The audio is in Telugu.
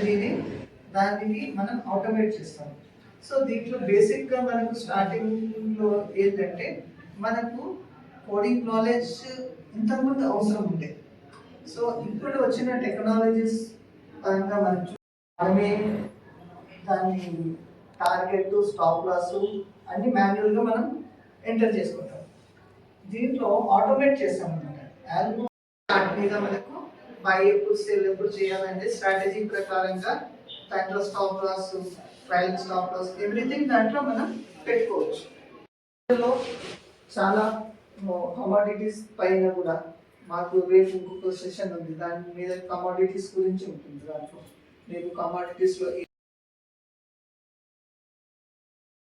దీన్ని దానికి మనం ఆటోమేట్ చేస్తాం. సో దీంట్లో బేసిక్గా మనకు స్టార్టింగ్లో ఏంటంటే మనకు కోడింగ్ నాలెడ్జ్ ఇంతకుముందు అవసరం ఉండే. సో ఇప్పుడు వచ్చిన టెక్నాలజీస్ పరంగా మనమే దాన్ని టార్గెట్ స్టాప్ లాస్ అన్ని మాన్యువల్గా మనం ఎంటర్ చేసుకుంటాం. దీంట్లో ఆటోమేట్ చేస్తాం అనమాట. స్టార్ట్ మీద మనకు బై ఎప్పుడు సెల్ ఎప్పుడు చేయాలంటే స్ట్రాటజీ ప్రకారంగా దాంట్లో stop loss, trail stop loss, everything దాంట్లో మనం పెట్టుకోవచ్చు. చాలా కమాడిటీస్ పైన కూడా మాకు రేపు ఇంకొక సెషన్ ఉంది, దాని మీద కమాడిటీస్ గురించి ఉంటుంది. దాంట్లో మీకు కమాడిటీస్లో